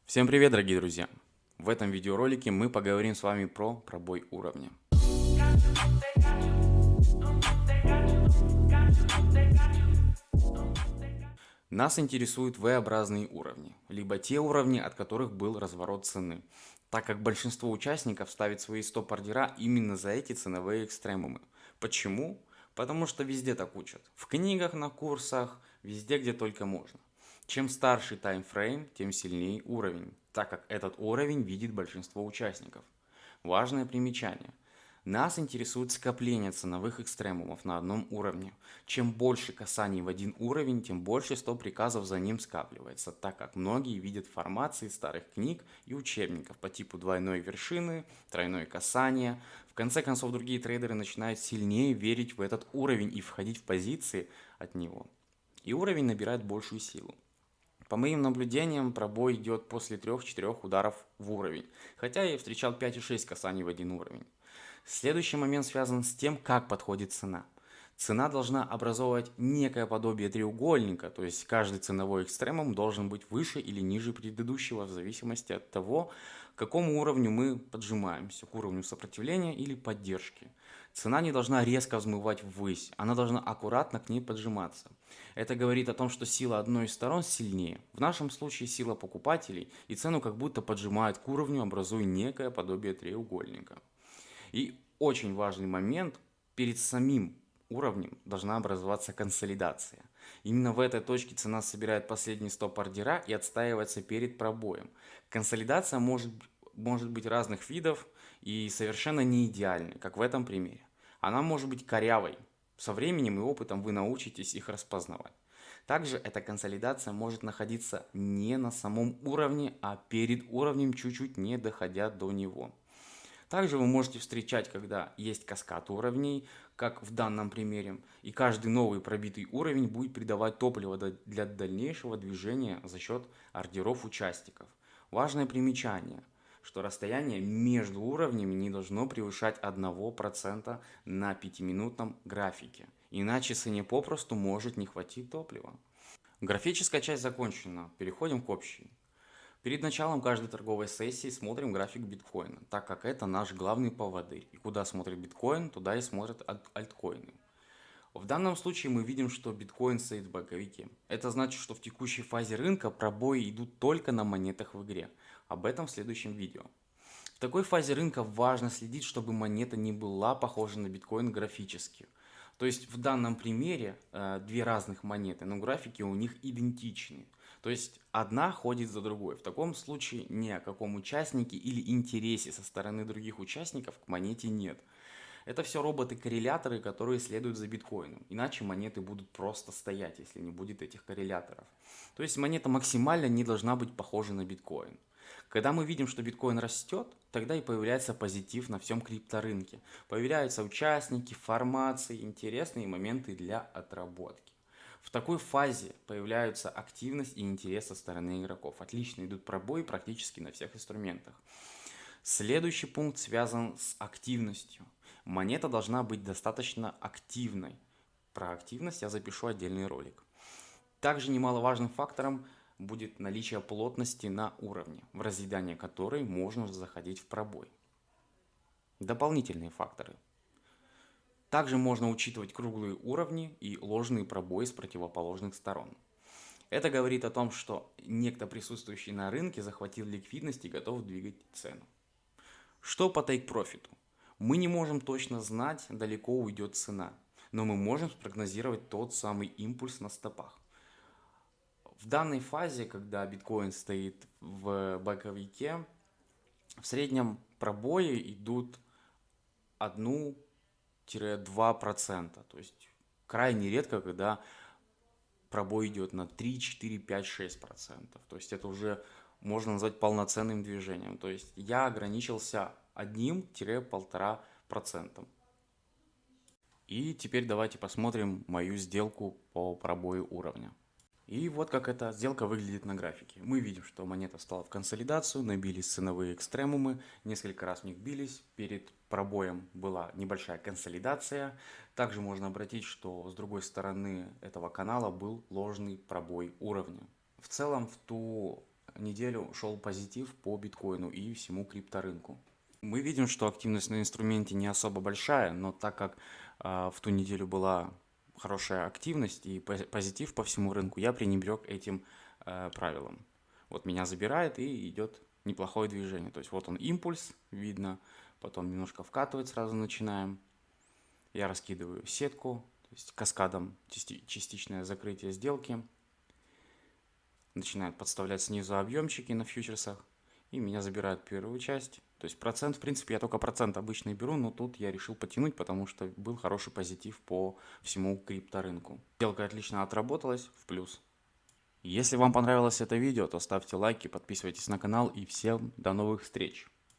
Всем привет, дорогие друзья! В этом видеоролике мы поговорим с вами про пробой уровня. Нас интересуют V-образные уровни, либо те уровни, от которых был разворот цены, так как большинство участников ставит свои стоп-ордера именно за эти ценовые экстремумы. Почему? Потому что везде так учат. В книгах, на курсах, везде, где только можно. Чем старше таймфрейм, тем сильнее уровень, так как этот уровень видит большинство участников. Важное примечание. Нас интересует скопление ценовых экстремумов на одном уровне. Чем больше касаний в один уровень, тем больше стоп-приказов за ним скапливается, так как многие видят формации старых книг и учебников по типу двойной вершины, тройное касание. В конце концов, другие трейдеры начинают сильнее верить в этот уровень и входить в позиции от него. И уровень набирает большую силу. По моим наблюдениям, пробой идет после 3-4 ударов в уровень, хотя я встречал 5 и 6 касаний в один уровень. Следующий момент связан с тем, как подходит цена. Цена должна образовывать некое подобие треугольника, то есть каждый ценовой экстремум должен быть выше или ниже предыдущего в зависимости от того, к какому уровню мы поджимаемся, к уровню сопротивления или поддержки. Цена не должна резко взмывать ввысь, она должна аккуратно к ней поджиматься. Это говорит о том, что сила одной из сторон сильнее. В нашем случае сила покупателей, и цену как будто поджимает к уровню, образуя некое подобие треугольника. И очень важный момент, перед самим уровнем должна образоваться консолидация. Именно в этой точке цена собирает последний стоп-ордера и отстаивается перед пробоем. Консолидация может быть разных видов и совершенно не идеальной, как в этом примере. Она может быть корявой. Со временем и опытом вы научитесь их распознавать. Также эта консолидация может находиться не на самом уровне, а перед уровнем, чуть-чуть не доходя до него. Также вы можете встречать, когда есть каскад уровней, как в данном примере, и каждый новый пробитый уровень будет придавать топливо для дальнейшего движения за счет ордеров участников. Важное примечание, что расстояние между уровнями не должно превышать 1% на 5-минутном графике, иначе цене попросту может не хватить топлива. Графическая часть закончена, переходим к общей. Перед началом каждой торговой сессии смотрим график биткоина, так как это наш главный поводырь. И куда смотрит биткоин, туда и смотрят альткоины. В данном случае мы видим, что биткоин стоит в боковике. Это значит, что в текущей фазе рынка пробои идут только на монетах в игре. Об этом в следующем видео. В такой фазе рынка важно следить, чтобы монета не была похожа на биткоин графически. То есть в данном примере две разных монеты, но графики у них идентичны. То есть одна ходит за другой. В таком случае ни о каком участнике или интересе со стороны других участников к монете нет. Это все роботы-корреляторы, которые следуют за биткоином. Иначе монеты будут просто стоять, если не будет этих корреляторов. То есть монета максимально не должна быть похожа на биткоин. Когда мы видим, что биткоин растет, тогда и появляется позитив на всем крипторынке. Появляются участники, формации, интересные моменты для отработки. В такой фазе появляются активность и интерес со стороны игроков. Отлично идут пробои практически на всех инструментах. Следующий пункт связан с активностью. Монета должна быть достаточно активной. Про активность я запишу отдельный ролик. Также немаловажным фактором будет наличие плотности на уровне, в разъедание которой можно заходить в пробой. Дополнительные факторы. Также можно учитывать круглые уровни и ложные пробои с противоположных сторон. Это говорит о том, что некто, присутствующий на рынке, захватил ликвидность и готов двигать цену. Что по тейк-профиту? Мы не можем точно знать, далеко уйдет цена, но мы можем спрогнозировать тот самый импульс на стопах. В данной фазе, когда биткоин стоит в боковике, в среднем пробои идут 1-2%. То есть крайне редко, когда пробой идет на 3, 4, 5, 6%. То есть это уже можно назвать полноценным движением. То есть я ограничился 1-1,5%. И теперь давайте посмотрим мою сделку по пробою уровня. И вот как эта сделка выглядит на графике. Мы видим, что монета встала в консолидацию, набились ценовые экстремумы, несколько раз в них бились. Перед пробоем была небольшая консолидация. Также можно обратить, что с другой стороны этого канала был ложный пробой уровня. В целом в ту неделю шел позитив по биткоину и всему крипторынку. Мы видим, что активность на инструменте не особо большая, но так как в ту неделю была хорошая активность и позитив по всему рынку, я пренебрег этим правилом. Вот меня забирает и идет неплохое движение. То есть вот он импульс, видно, потом немножко вкатывать сразу начинаем. Я раскидываю сетку, то есть каскадом частичное закрытие сделки. Начинает подставлять снизу объемчики на фьючерсах. И меня забирают первую часть. То есть процент, в принципе, я только процент обычный беру, но тут я решил потянуть, потому что был хороший позитив по всему крипторынку. Сделка отлично отработалась в плюс. Если вам понравилось это видео, то ставьте лайки, подписывайтесь на канал и всем до новых встреч!